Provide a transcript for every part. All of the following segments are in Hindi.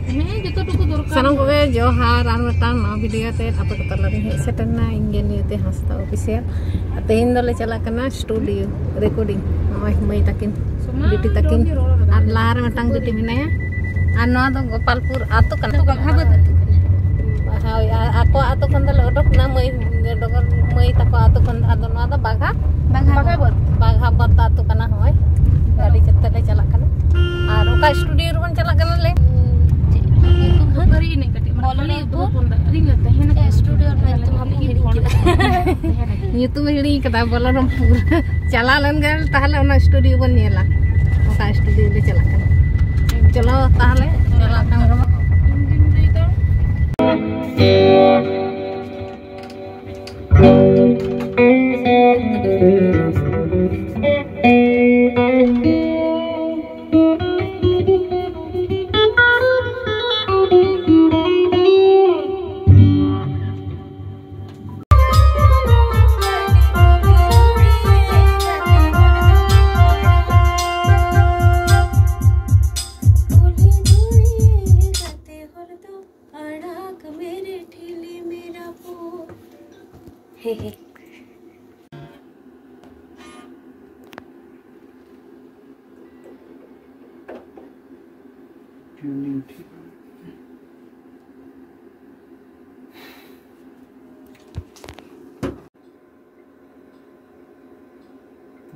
Sanang kowe Johar an metang no video te apa kata lari hek seterna ingen te hasta official tehin dole chala kana studio recording mai takin duty takin ar lahar metang duty menaya ano do Gopalpur atu kana baghabat aku atu kan dole odok na mai dogar mai tako atu kan adu no da baghabat atu kana hoy gadi cetele chala kana ar oka studio ron chala kana le YouTube हिड़ी कदा बोला रम चला लन गल ताहले ओना स्टूडियो बन नेला ओका स्टूडियो ले चला कन चलो ताहले चला कन रम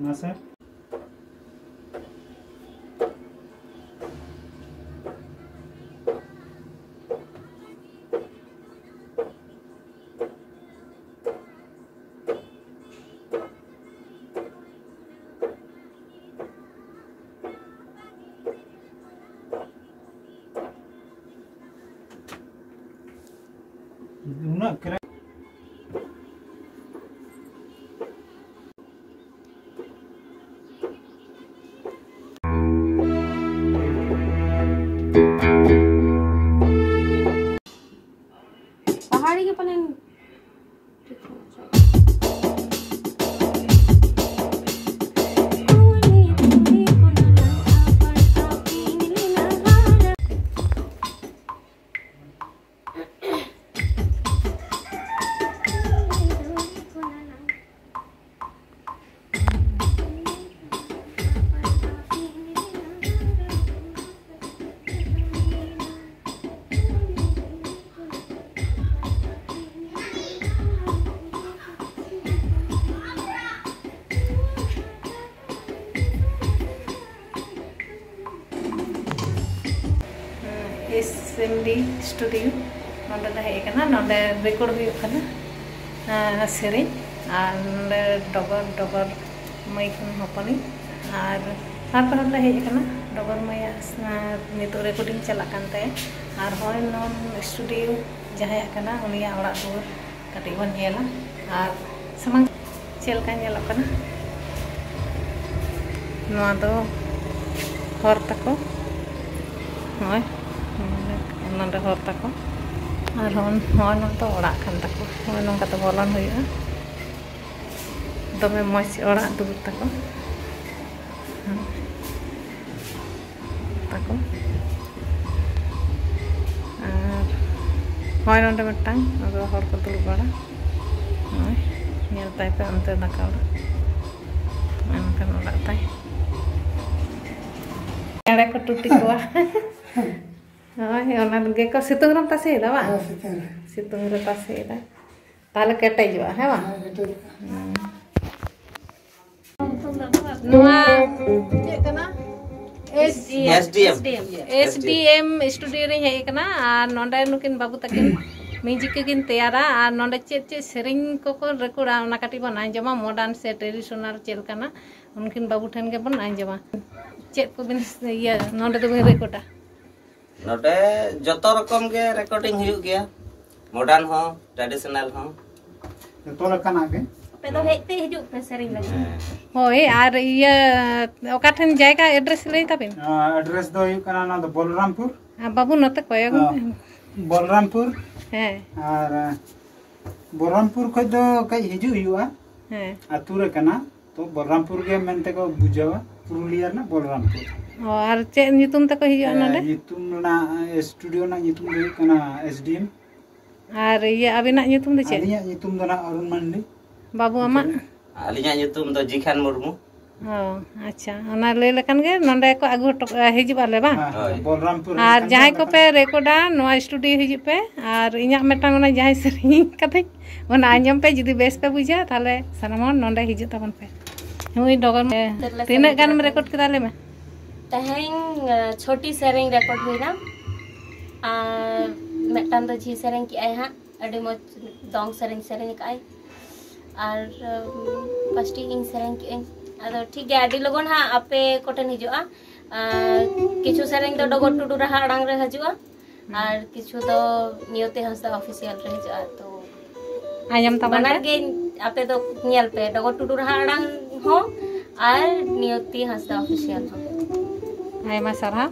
Nasa? Una kira पहाड़ी के पलन SMD studio नोंडे दा हेय कना नोंडे रिकॉर्ड हुई कना सेरिंग आर नोंडे डगर माइकन हपनी आर पर दा हेय कना डगर माया नितो रिकॉर्डिंग चला कानते आर होय नॉन स्टूडियो जहाया कना उनिया ओड़ा दुर कटी बन नेला आर समंग चेल का नेला कना नोआ दो हर तको होय नोंडे हर तको और होय नोंतो ओड़ा खान तको होय नोंका तो बोलन हुयआ दमे मज ओड़ा दुर तको तको और होय नोंडे मिटांग अदो हर को दुर बड़ा होय नेल ताय पे अंते दाका ओड़ा एनकन ओड़ा ताय एड़े को टूटी कोआ ओना गे को सितुंग रम तासे दा बा सितुंग रे तासे दा ताले केटे जवा है बा नोआ जे कना SDM स्टूडियो रे हे कना आ नोंडे नुकिन बाबू तकिन म्यूजिक किन तैयारा आ नोंडे चे सेरिंग को रेकॉर्डा ओना काटी बन आंजमा मॉडर्न से ट्रेडिशनल चेल कना उनकिन बाबू ठन के बन आंजमा चेक को बिन ये नोंडे तो रेकॉर्डा नोटे जतो रकम के रिकॉर्डिंग हुई गया मॉडर्न हो ट्रेडिशनल हो तो लकना के पे तो हेते हिजु पे सेरिंग लगे होय आर ये ओका ठन जायगा एड्रेस ले ताबिन एड्रेस दो यु कना ना तो बलरामपुर हां बाबू नते कोय बलरामपुर है और बलरामपुर खय दो कई हिजु हुआ है आतु रे कना तो बलरामपुर के मेनते को बुझावा पुरुलिया ना बलरामपुर और चे nyutum तक हिजुआ नोडे nyutum ना स्टूडियो ना nyutum दो हुयुग कना SDM और ये अबिना nyutum दे चे आलिया nyutum दो ना अरुण मांडी बाबू अमा आलिया nyutum दो जिखान मुर्मू अच्छा ओना ले लेकन गे नोडे को आगु हिजुआ ले बा बलरामपुर और जहां को पे रेकॉर्डा नोआ स्टूडियो हिजु पे और इኛ मेटांग ओना जहां सेरिंग कथे ओना आंजम पे जुदी बेस पे बुझा ताले सनमन नोडे हिजु तबन पे हुई डगर तीना गान में रेकॉर्ड कदा ले में तहें छोटी सेरिंग रेकॉर्ड हुईना मेटान तो झी सेरिंग की आय हां अडी मो दोंग सेरिंग का आय और फर्स्टी इन सेरिंग की आदो ठीक है अडी लगन हां आपे कोटन हिजुआ किछु सेरिंग तो डगर टुडू रहा अड़ांग रे हजुआ और किछु तो नियते हंसदा ऑफिशियल रे हजुआ तो आयम तबन बना के आपे तो नियल पे डगर टुडू रहा अड़ांग हो और नियति हंसदा ऑफिशियल हो आयमा सरहा